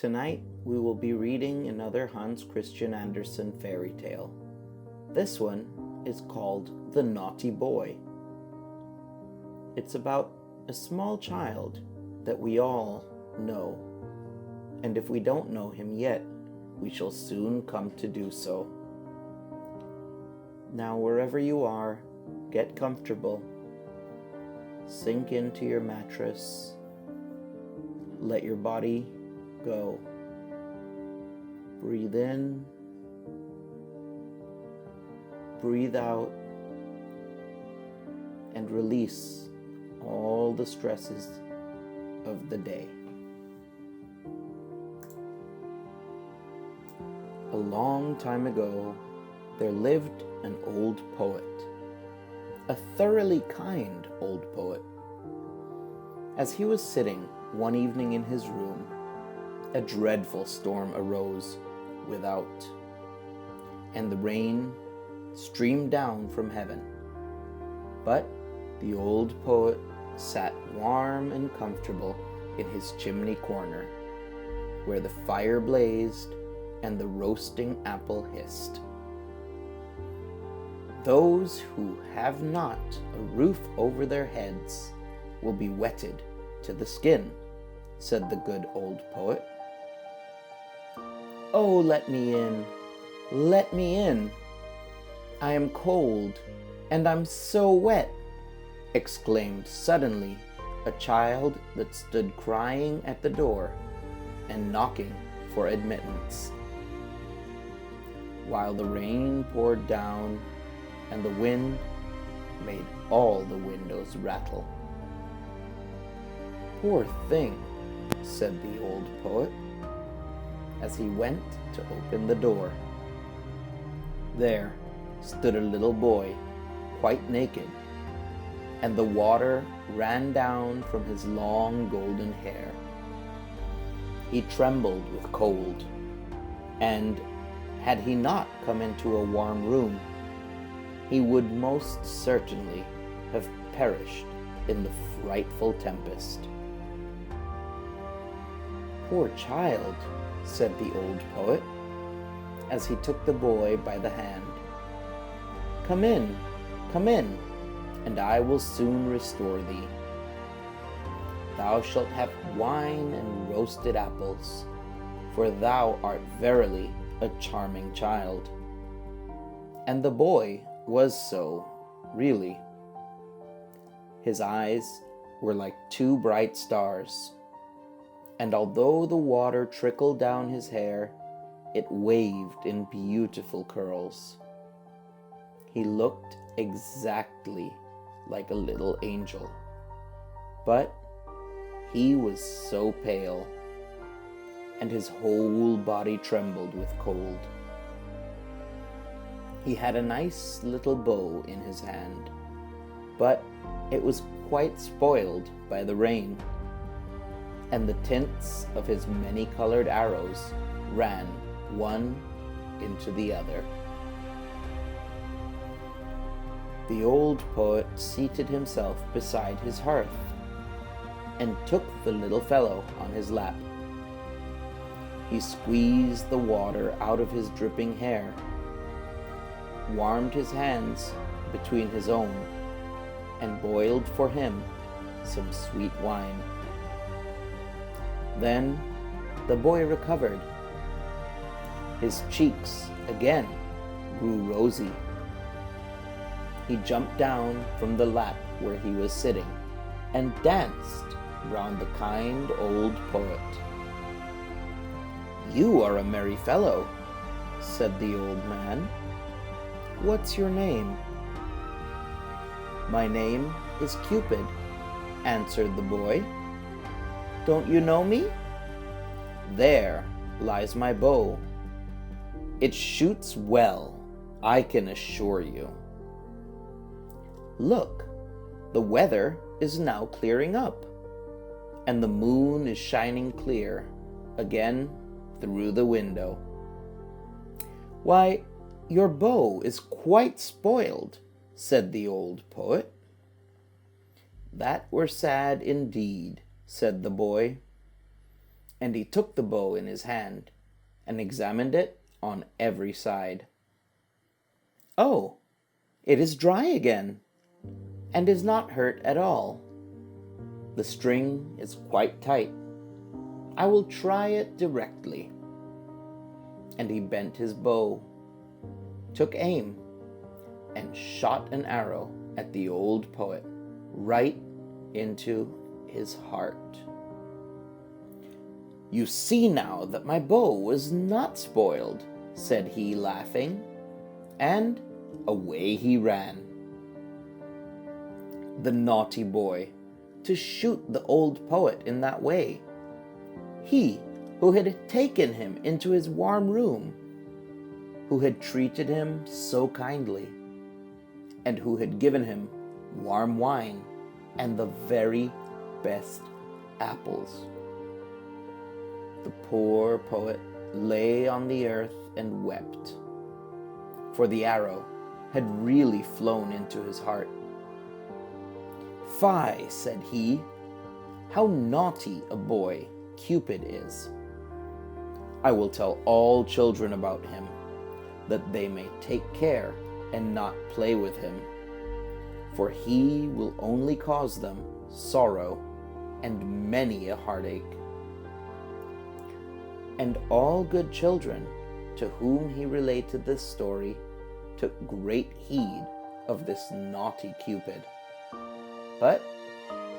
Tonight we will be reading another Hans Christian Andersen fairy tale. This one is called The Naughty Boy. It's about a small child that we all know, and if we don't know him yet, we shall soon come to do so. Now, wherever you are, get comfortable. Sink into your mattress. Let your body go. Breathe in. Breathe out. And release all the stresses of the day. A long time ago, there lived an old poet, a thoroughly kind old poet. As he was sitting one evening in his room, a dreadful storm arose without, and the rain streamed down from heaven. But the old poet sat warm and comfortable in his chimney corner, where the fire blazed and the roasting apple hissed. Those who have not a roof over their heads will be wetted to the skin, said the good old poet. Oh, let me in, let me in. I am cold, and I'm so wet, exclaimed suddenly a child that stood crying at the door and knocking for admittance. While the rain poured down and the wind made all the windows rattle. Poor thing, said the old poet, as he went to open the door. There stood a little boy, quite naked, and the water ran down from his long golden hair. He trembled with cold, and had he not come into a warm room, he would most certainly have perished in the frightful tempest. Poor child, said the old poet, as he took the boy by the hand. Come in, and I will soon restore thee. Thou shalt have wine and roasted apples, for thou art verily a charming child. And the boy was so, really. His eyes were like two bright stars, and although the water trickled down his hair, it waved in beautiful curls. He looked exactly like a little angel, but he was so pale, and his whole body trembled with cold. He had a nice little bow in his hand, but it was quite spoiled by the rain, and the tints of his many-colored arrows ran one into the other. The old poet seated himself beside his hearth and took the little fellow on his lap. He squeezed the water out of his dripping hair, warmed his hands between his own, and boiled for him some sweet wine. Then the boy recovered. His cheeks again grew rosy. He jumped down from the lap where he was sitting and danced round the kind old poet. You are a merry fellow, said the old man. What's your name? My name is Cupid, answered the boy. Don't you know me? There lies my bow. It shoots well, I can assure you. Look, the weather is now clearing up, and the moon is shining clear again through the window. Why, your bow is quite spoiled, said the old poet. That were sad indeed, said the boy. And he took the bow in his hand and examined it on every side. "Oh, it is dry again, and is not hurt at all. The string is quite tight. I will try it directly." And he bent his bow, took aim, and shot an arrow at the old poet, right into his heart. "You see now that my bow was not spoiled," said he, laughing, and away he ran. The naughty boy, to shoot the old poet in that way, he who had taken him into his warm room, who had treated him so kindly, and who had given him warm wine and the very best apples. The poor poet lay on the earth and wept, for the arrow had really flown into his heart. "Fie," said he, "how naughty a boy Cupid is. I will tell all children about him, that they may take care and not play with him, for he will only cause them sorrow and many a heartache." And all good children to whom he related this story took great heed of this naughty Cupid. But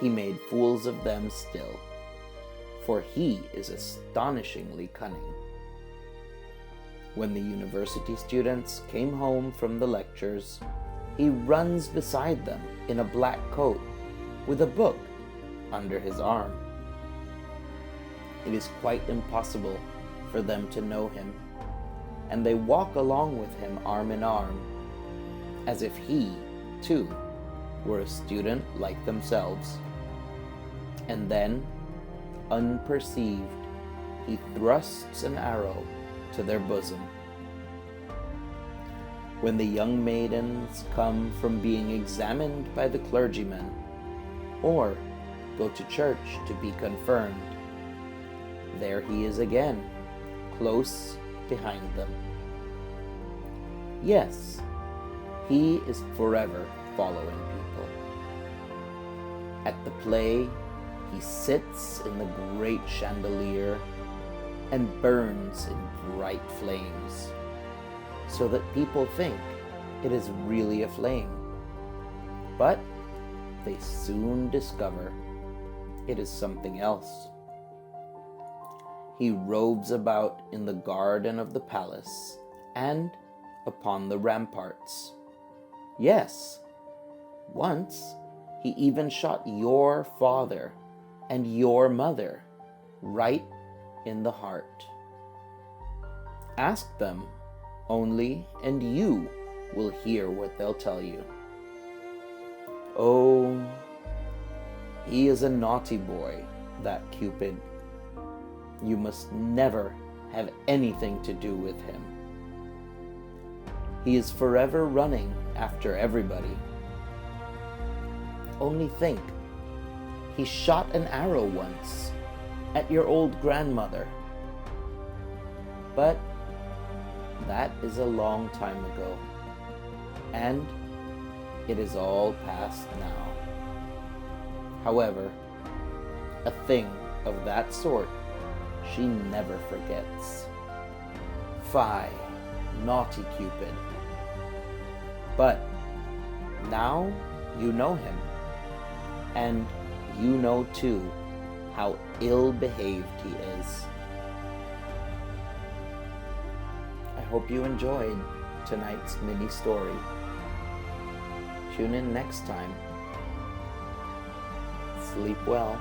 he made fools of them still, for he is astonishingly cunning. When the university students came home from the lectures, he runs beside them in a black coat with a book under his arm. It is quite impossible for them to know him, and they walk along with him arm in arm, as if he, too, were a student like themselves. And then, unperceived, he thrusts an arrow to their bosom. When the young maidens come from being examined by the clergyman, or go to church to be confirmed, there he is again, close behind them. Yes, he is forever following people. At the play, he sits in the great chandelier and burns in bright flames, so that people think it is really a flame. But they soon discover it is something else. He roves about in the garden of the palace and upon the ramparts. Yes, once he even shot your father and your mother right in the heart. Ask them only, and you will hear what they'll tell you. Oh, he is a naughty boy, that Cupid. You must never have anything to do with him. He is forever running after everybody. Only think, he shot an arrow once at your old grandmother. But that is a long time ago, and it is all past now. However, a thing of that sort she never forgets. Fie, naughty Cupid. But now you know him, and you know too how ill-behaved he is. I hope you enjoyed tonight's mini story. Tune in next time. Sleep well.